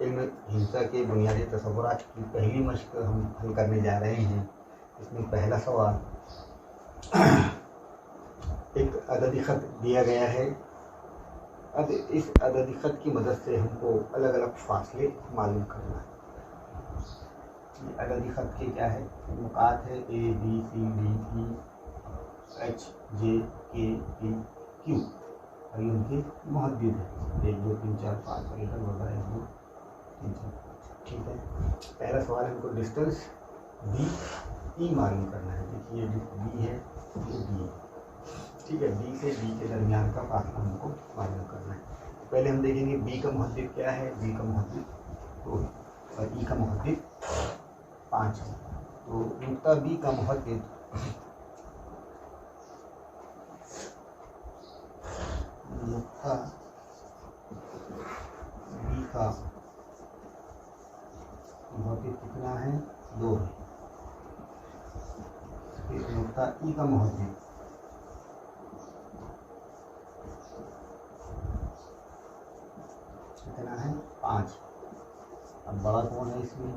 इल्म हिंसा के बुनियादी तस्वुरात की पहली मश्क हम हल करने जा रहे हैं। इसमें पहला सवाल, एक अददी ख़त दिया गया है। अब इस अददी ख़त की मदद से हमको अलग अलग फासले मालूम करना है। अददी ख़त के क्या है, नुकात है A B C D E H J K P Q और ये उनके मुहद्दिद है 1 2 3 4 5 वगैरह वगैरह 1 2 3 4 5। ठीक है, पहला सवाल हमको डिस्टेंस B E मालूम करना है। देखिए B है, ये B है। ठीक है, B से D के दरमियान का फासला हमको मालूम करना है। पहले हम देखेंगे B का मुहद्दिद क्या है। B का मुहद्दिद 2 और E का मुहद्दिद 5 है। तो नुक्ता B का मुहद्दिद नुक्ता B का मुहद्दिद कितना है, 2 है। फिर नुक्ता E का मुहद्दिद कितना है, 5। अब बड़ा कौन है इसमें,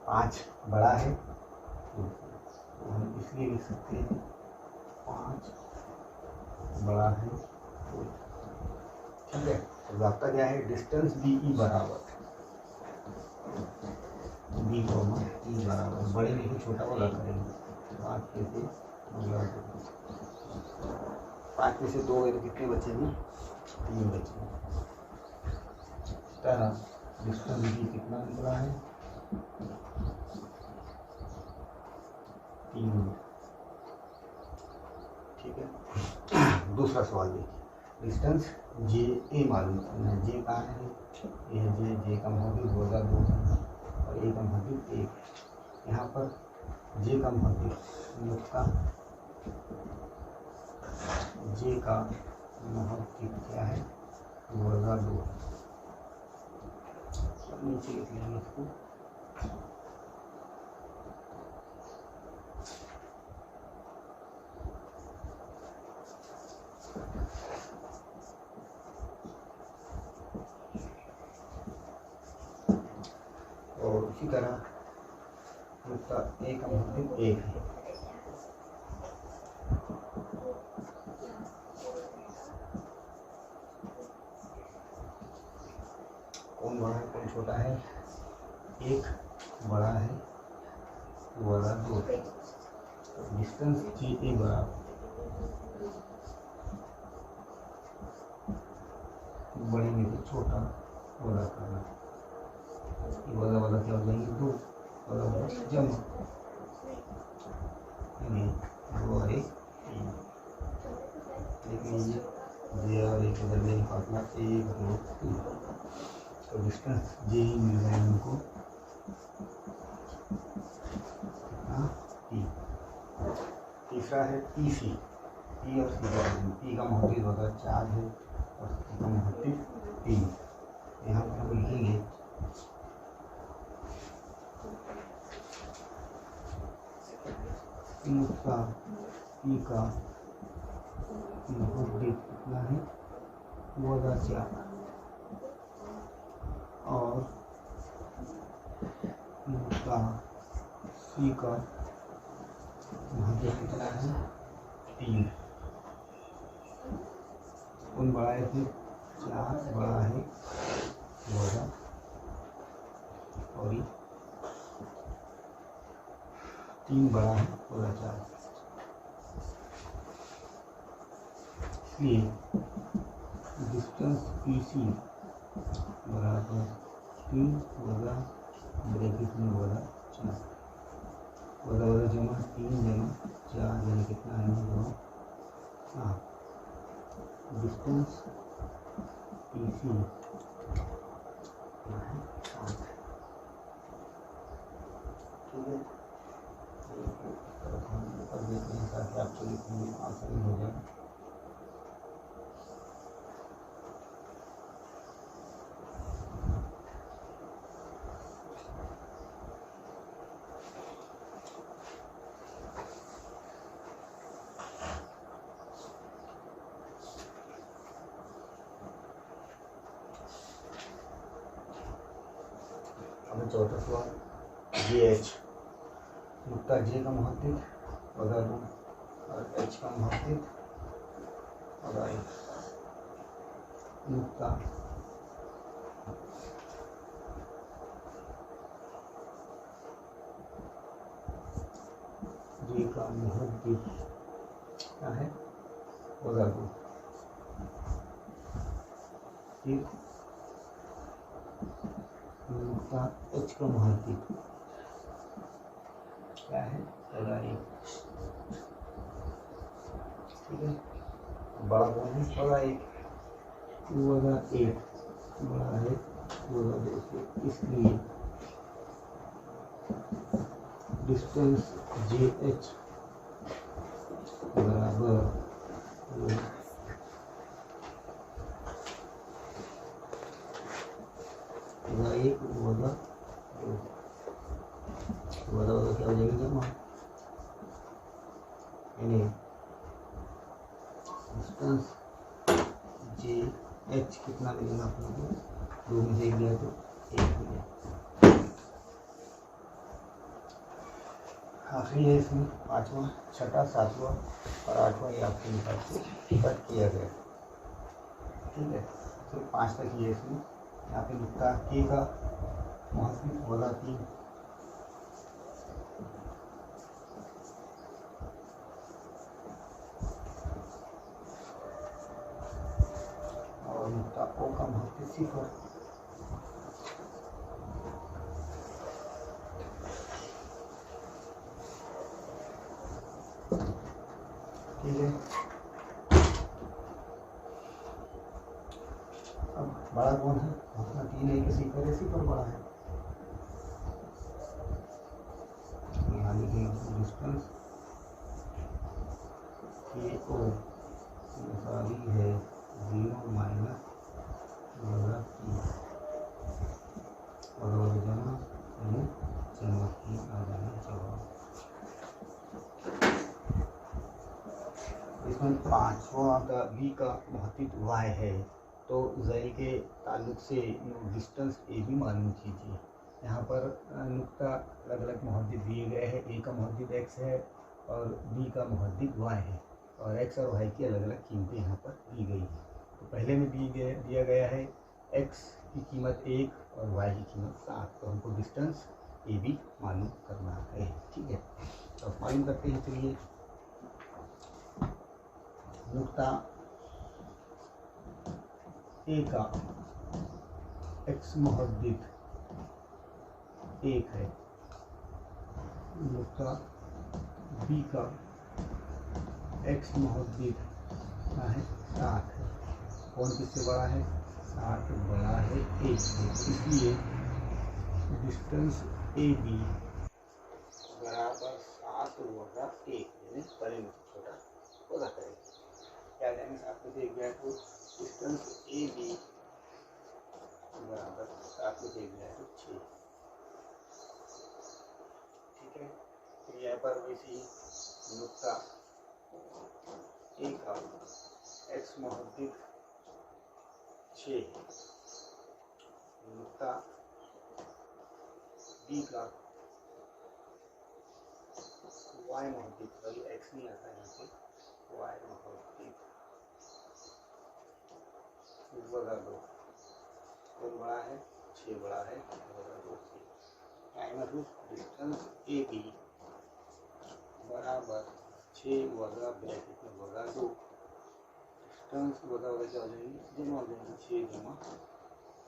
5 बड़ा है, तो हम इसलिए लिख सकते हैं 5 बड़ा है। ठीक है, तो रास्ता क्या है, डिस्टेंस बी ई बराबर बी कॉमा ई बराबर, बड़े में ही छोटा वाला करेंगे। 5 में से 5 में से 2 गए तो कितने बचेंगे, 3 बचेंगे। तरह डिस्टेंस बी कितना निकला है, 3। ठीक है, दूसरा सवाल देखिए, डिस्टेंस जे ए मालूम करना है। जे कहाँ है, ये जे का मुहद्दिद 2 और ए का मुहद्दिद 1। यहाँ पर जे का मुहद्दिद नुक्ता जे का मुहद्दिद क्या है, 2 नीचे लिख लेंगे इसको। और इसी तरह नुक्ता ए का मुहद्दिद 1 है। कौन बड़ा है कौन छोटा है, 1 बड़ा है, 2। डिस्टेंस जे ए बराबर बड़े में से छोटा वाला करना। वाला क्या हो जाएंगे, 2 वाला जमा 2 और 1 3। देख लीजिए जे और 1 के दरमियान फासला 1 2 3। तो डिस्टेंस जे ही मिल रहा है हमको कितना, 3। तीसरा है पी सी। पी और सी का पी का मुहद्दिद होगा 4 है और सी का मुहद्दिद 3। यहाँ पर हम लिखेंगे नुक्ता पी का मुहद्दिद कितना है, 4 और नुक्ता सी का मुहद्दिद कितना है, 3। कौन बड़ा है, फिर 4 बड़ा है, 2 और 3 बड़ा है, 4। इसलिए डिस्टेंस पी सी बराबर 3 ब्रैकेट में 4 जमा 3 जमा 4 यानी कितना है, 2 7। डिस्टेंस पी सी है 7। ठीक है, ऊपर देखते हैं ताकि आपको लिखने में आसानी हो जाए। चौथा सवाल जे एच, नुक्ता जे का मुहद्दिद बता दूँ और एच का मुहद्दिद बताइए। नुक्ता जे का मुहद्दिद क्या है बता दूँ। ठीक, नुक्ता एच का मुहद्दिद क्या है बताइए। ठीक है, बड़ा कौन है बताइए। बड़ा एक बड़ा है बड़ा देखिए, इसलिए डिस्टेंस जे एच बराबर एक बड़ा क्या हो जाएगा जमा, यानी डिस्टेंस जे एच कितना मिलेगा आप लोगों को, 2 में से 1 गया तो 1 मिलेगा। आखिरी है इसमें 5वां, 6वां, 7वां और 8वां, ये आपके हिसाब से कट किया गया। ठीक है, सिर्फ 5 तक ही है इसमें। यहाँ पे नुक्ता के का मुहद्दिद होगा 3, और नुक्ता ओ का मुहद्दिद 0। ठीक है, अब बड़ा कौन है, अपना 3 है कि 0 है, 0 बड़ा है। यहाँ लिखेंगे डिस्टेंस के ओ सारी है 0 माइनस बड़ा 3 और जमा जमा 3 आ जाना जवाब। इसमें 5वां का बी का मुहद्दिद वाई है, तो ज़ैल के ताल्लुक से डिस्टेंस ए भी मालूम कीजिए। यहाँ पर नुक्ता अलग अलग मुहद्दिद दिए गए हैं, ए का मुहद्दिद एक्स है और बी का मुहद्दिद वाई है, और एक्स और वाई की अलग अलग कीमतें यहाँ पर दी गई हैं। तो पहले में दिया गया है एक्स की कीमत 1 और वाई की कीमत 7, तो हमको डिस्टेंस ए भी मालूम करना है। ठीक है, तो मालूम करते हैं। चलिए, नुक्ता ए का एक्स मुहद्दिद 1 है, नुक्ता बी का एक्स मुहद्दिद क्या है 7 है। कौन किससे बड़ा है, 7 बड़ा है 1 से, इसलिए डिस्टेंस ए बी बराबर 7 बटा 1, यानी बड़े में से छोटा होगा करेगा। क्या जाएंगे, 7 में से 1 गया तो डिस्टेंस ए बी बराबर 7 में से 1 गया तो 6। ठीक है, फिर यहाँ पर वैसे ही नुक्ता ए का एक्स मुहद्दिद 6 है, नुक्ता बी का वाई मुहद्दिद, सॉरी एक्स नहीं आता है यहाँ पे, वाई मुहद्दिद बता दो, कौन बड़ा है 6 बड़ा है बता दो 6। डिस्टेंस ए बी बराबर 6 वजा ब्रैकेट में वजा 2, डिस्टेंस वजा वजा क्या हो जाएगी, जमा हो जाएगी 6 जमा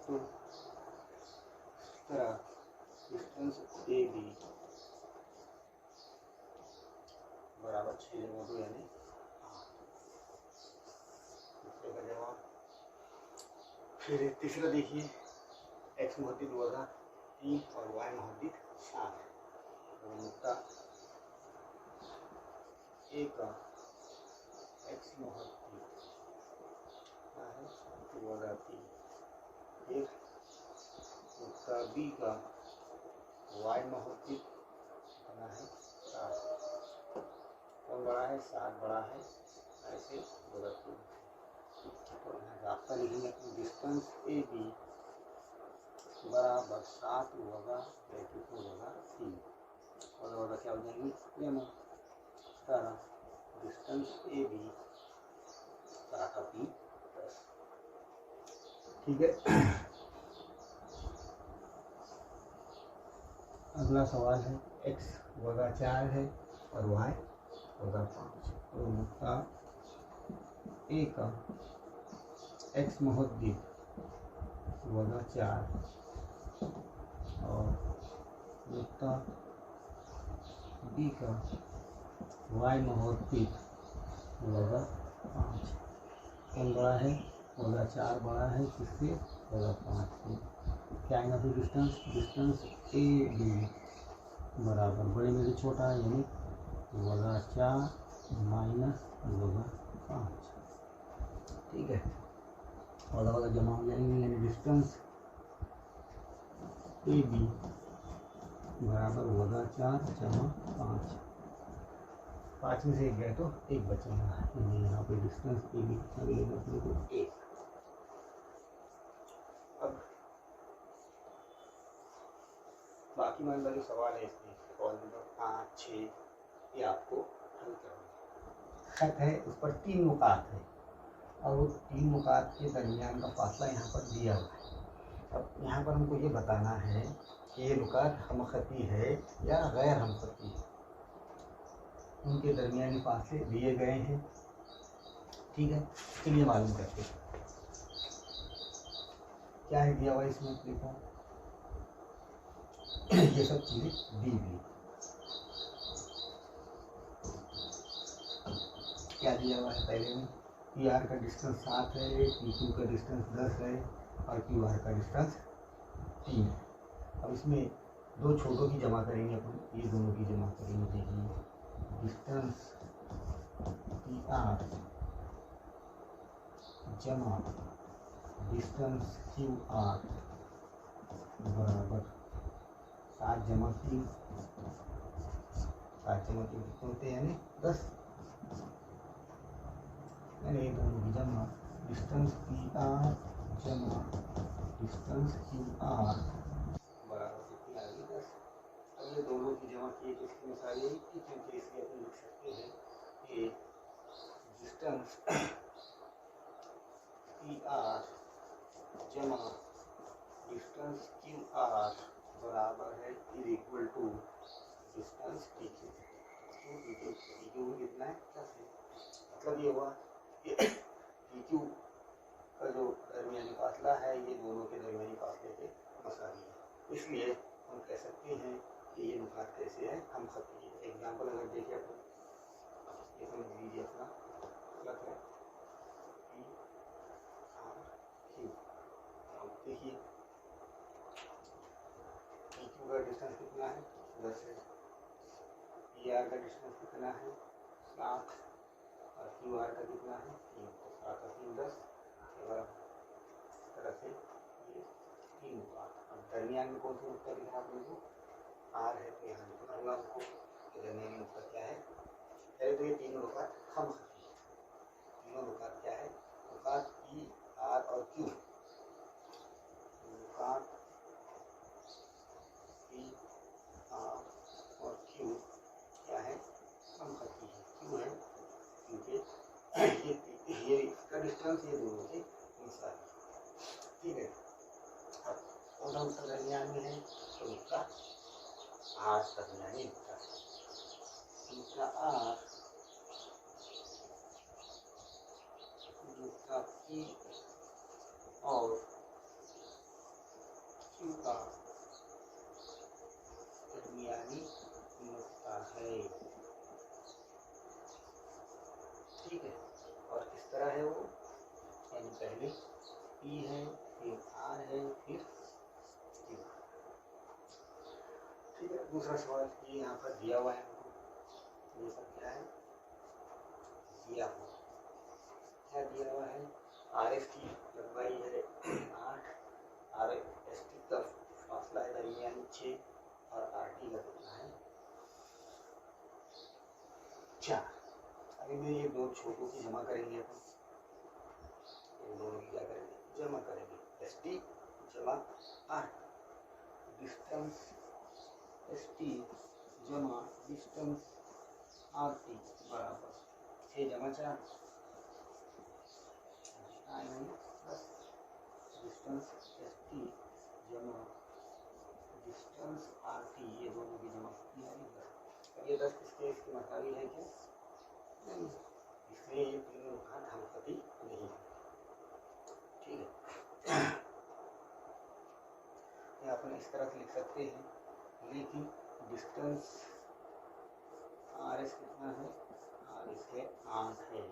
2। इस तरह डिस्टेंस ए बी बराबर 6 जमा 2 यानी 8 का जवाब। फिर तीसरा देखिए, एक्स मुहद्दिद वजा 3 और वाई मुहद्दिद 7, नुक्ता ए का एक्स मुहद्दिद वजा 3, फिर नुक्ता बी का वाई मुहद्दिद बना है 7, कौन बड़ा है 7 बड़ा है, ऐसे वजा 3। तो रास्ता लिखेंगे, डिस्टेंस ए बी बराबर 7 होगा 33 होगा 3 और होगा क्या हो जाएगी जमा 17 डिस्टेंस ए बी 7 और 3 10। ठीक है। अगला सवाल है x होगा 4 है और y होगा 5 तो नुक्ता ए का x मुहद्दिद होगा 4 और नुक्ता बी का y मुहद्दिद होगा 5। कौन बड़ा है? होगा 4 बड़ा है किससे? होगा 5 से। क्या आएगा फिर डिस्टेंस ए बी बराबर बड़े में से छोटा है यानी होगा 4 माइनस होगा 5। ठीक है, और जमा हो जाएंगे यानी डिस्टेंस ए बी बराबर होगा 4 जमा 5। 5 में से 1 गए तो 1 बचेगा यानी यहाँ पे डिस्टेंस ए बी कितना मिलेगा अपने को 1। अब बाकी मान वाले सवाल है इसमें सवाल नंबर 5 6 ये आपको हल करना खत है। उस पर 3 नुकात है और वो 3 नुकात के दरमियान का फासला यहाँ पर दिया हुआ है। अब यहाँ पर हमको ये बताना है कि ये नुकात हमखती है या गैर हमखती है। उनके दरमियानी फासले दिए गए हैं। ठीक है, चलिए मालूम करते हैं क्या है दिया हुआ इसमें। देखो ये सब चीज़ें दी गई। क्या दिया हुआ है पहले में? पी आर का डिस्टेंस 7 है, पी क्यू का डिस्टेंस 10 है और क्यू आर का डिस्टेंस 3 है। अब इसमें 2 छोटों की जमा करेंगे अपन, ये दोनों की जमा करेंगे। देखिए डिस्टेंस पी आर जमा डिस्टेंस क्यू आर बराबर 7 जमा 3 कितने होते हैं यानी 10। यानी दोनों की जमा डिस्टेंस पी आर जमा डिस्टेंस क्यू आर बराबर कितनी आ गई 10। अब ये दोनों की जमा की किसकी मिसाल है कि क्योंकि इसलिए अपन लिख सकते हैं कि डिस्टेंस पी आर जमा डिस्टेंस क्यू आर बराबर है is equal to distance T Q कितना है 10 है। मतलब ये हुआ टी क्यू का जो दरमियानी फासला है ये दोनों के दरमियानी फासले के मसावी है। इसलिए हम कह सकते हैं कि ये नुकात कैसे है हमखती है। एग्जाम्पल अगर देखिए अपन ये समझ लीजिए अपना मतलब है पी आर क्यू। देखिए पी क्यू का डिस्टेंस कितना है 10 है, पी आर का डिस्टेंस कितना है 7 और क्यू आर का कितना है 3। तो 7 और 3 10 इस तरह से ये 3 नुकात। अब दरमियान में कौन सा नुकता दिखा आप लोगों को आर है तो यहाँ लिखना होगा आपको कि दरमियानी नुकता क्या है। पहले तो ये तीनों नुकात हमखती है। तीनों नुकात क्या है? नुकात पी आर और क्यू। नुकात पी आर और क्यू क्या है हमखती है। क्यों है? क्योंकि ये इसका डिस्टेंस ये दोनों के मिसाल। ठीक है, अब कौन सा दरमियान में है तो उसका आर दरमियानी होता है। दूसरा आर दूसरा पी और क्यू का दरमियानी नुक्ता है। ठीक है, और किस तरह है वो? यानी पहले पी है फिर आर है फिर क्यू। ठीक है, दूसरा सवाल ये यहाँ पर दिया हुआ है हमको। ये सब क्या है दिया हुआ। क्या दिया हुआ है? आर एस की लंबाई है 8, आर एस टी का फासला है दरमियान 6 और आर टी का कितना है 4। अभी में ये 2 छोटों की जमा करेंगे अपन। इन दोनों की क्या करेंगे? जमा करेंगे एस टी जमा आर। डिस्टेंस एस टी जमा डिस्टेंस आर टी बराबर 6 जमा 4 प्लस डिस्टेंस एस टी जमा डिस्टेंस आर टी, ये दोनों की जमा कितनी आएगी 10। अब ये 10 किसके इसकी मसावी है क्या? नहीं, इसलिए ये तीनों घात हम कभी नहीं है। ठीक है, ये अपन इस तरह से लिख सकते हैं, लेकिन डिस्टेंस आर एस कितना है? आर एस है 8 है,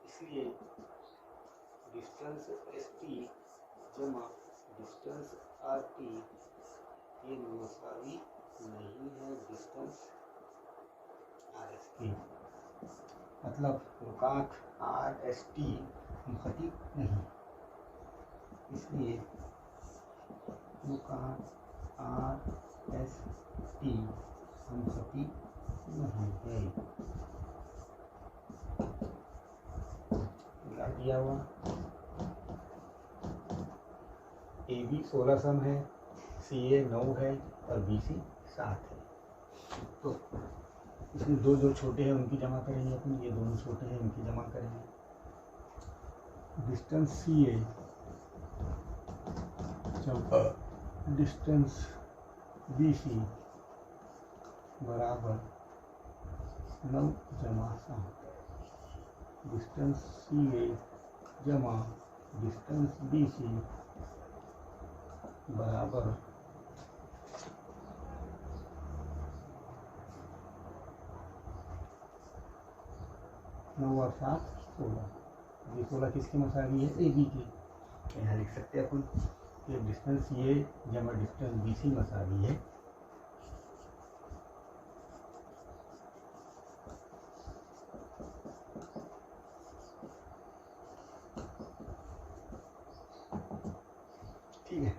इसलिए डिस्टेंस एस टी जमा डिस्टेंस आर टी ये मसावी नहीं है डिस्टेंस आर एस की। मतलब रुकात आर एस टी मुखती नहीं, इसलिए रुकात आर एस टी मुखती नहीं है। दिया हुआ ए बी 16 सम है, सी ए 9 है और बी सी 7 है। तो इसमें दो जो छोटे हैं उनकी जमा करेंगे अपन, ये दोनों छोटे हैं उनकी जमा करेंगे। Distance C A distance B C बराबर 9 जमा 7। डिस्टेंस सी ए जमा डिस्टेंस बी सी बराबर 9 और 7 16। ये 16 किसकी मसावी है? ए बी की। यहाँ लिख सकते हैं अपन कि डिस्टेंस ये जमा डिस्टेंस बी सी मसावी है ठीक है।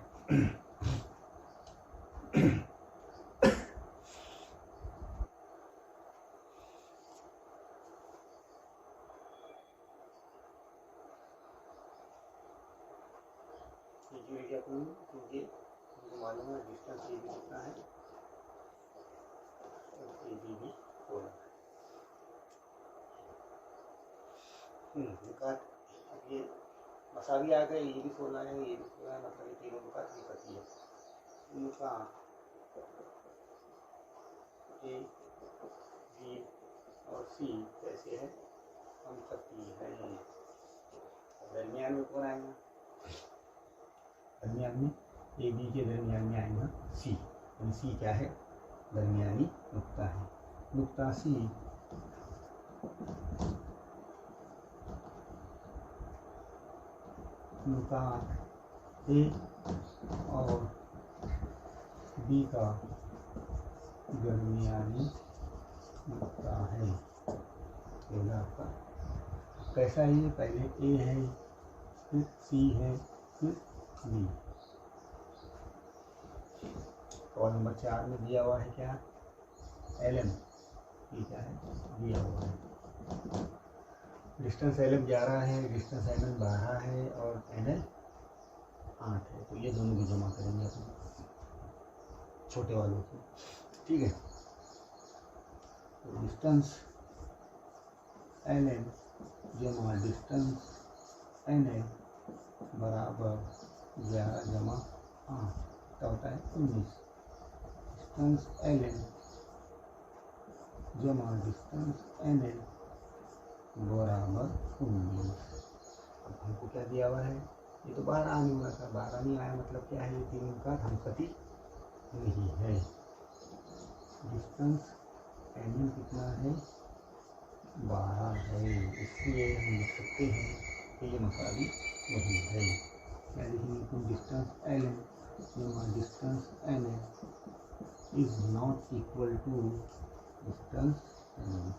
क्योंकि मुझे मालूम है डिस्टेंस ए बी कितना है, ए बी भी 16 है। अब ये मसावी आ गए, ये भी 16 है, ये भी 16 है, मतलब ये तीनों का निकलती है। इनका ए बी और सी कैसे है? हम सकती है। दरमियान में कौन आएगा? दरमियान में ए बी के दरमियान में आएगा सी। सी क्या है? दरमियानी नुक्ता है। नुक्ता सी नुकात ए और बी का दरमियानी नुक्ता है। आपका कैसा है? ये पहले ए है, फिर सी है, फिर बी। सवाल नंबर 4 में दिया हुआ है क्या? L M. ये क्या है? दिया हुआ है डिस्टेंस एल एम 11 है, डिस्टेंस एन एल 12 है और एन एल 8 है। तो ये दोनों की जमा करेंगे अपन छोटे वालों की। ठीक है, तो डिस्टेंस एल एम जमा डिस्टेंस एन एल बराबर 11 जमा 8 क्या होता है? 19। डिस्टेंस एल एन जमा डिस्टेंस एन एल बराबर 19। अब हमको क्या दिया हुआ है? ये तो 12 आने वाला था, 12 नहीं आया, मतलब क्या है? ये तीनों का हमकती नहीं है। डिस्टेंस एन एल कितना है? 12 है, इसलिए हम लिख सकते हैं कि ये मसावी नहीं है। क्या लिखेंगे? डिस्टेंस एल एन जमा distance N L is not equal to distance N L.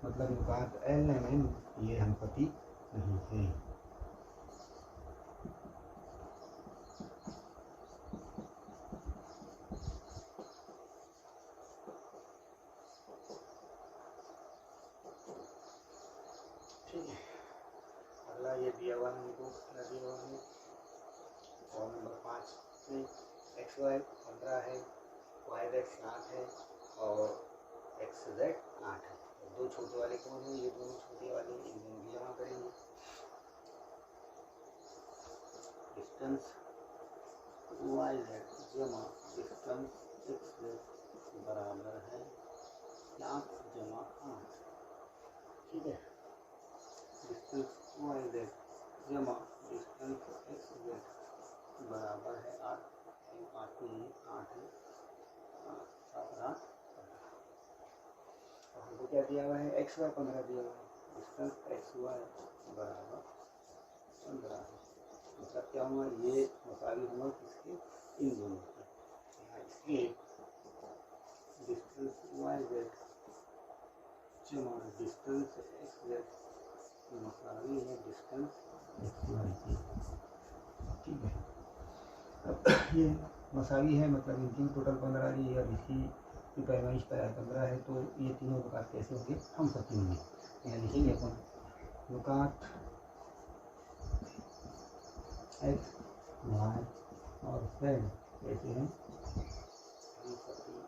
मतलब नुकात एल एन एन ये हमकती नहीं है। ठीक है, अगला ये दिया हुआ है हमको, क्या दिया हुआ है? और नंबर 5 में एक्स वाई 15 है, वाई जेड 7 है और एक्स जेड 8 है। दो छोटे वाले कौन है? ये दोनों छोटे वाले, इन दोनों की जमा करेंगे। डिस्टेंस वाई जेड जमा डिस्टेंस एक्स जेड बराबर है 7 जमा 8। ठीक है, डिस्टेंस वाई जेड जमा डिस्टेंस एक्स जेड बराबर है 8। 8 में 8 है, 7 8। हमको क्या दिया हुआ है? एक्स वाई 15 दिया हुआ है। डिस्टेंस एक्स वाई बराबर 15 है। मतलब क्या हुआ? ये मसावी हुआ किसके? इन दोनों के। यहाँ इसलिए डिस्टेंस वाई जेड जमा डिस्टेंस एक्स जेड मसावी है डिस्टेंस एक्स वाई की। ठीक है, अब ये मसावी है मतलब इनकी टोटल 15 रही है। अब इसकी की पैमाइश पर 15 है, तो ये तीनों नुकात कैसे होंगे? हम सकते होंगे। यहाँ लिखेंगे अपन नुकात एक्स वाई और जेड कैसे हैं? हम सकते हैं।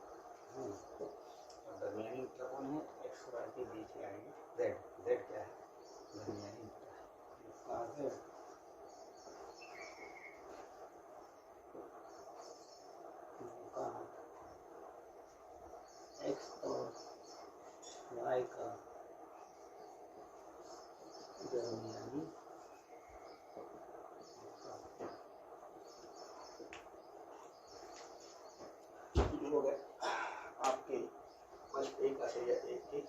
और दरमियानी नुकता कौन है? एक्स वाई के बीच में आएंगे जेड। जेड क्या है? दरमियानी नुकता है। इसका जेड एक्स और वाई का दरमियानी हो गए आपके बस एक का सही एक के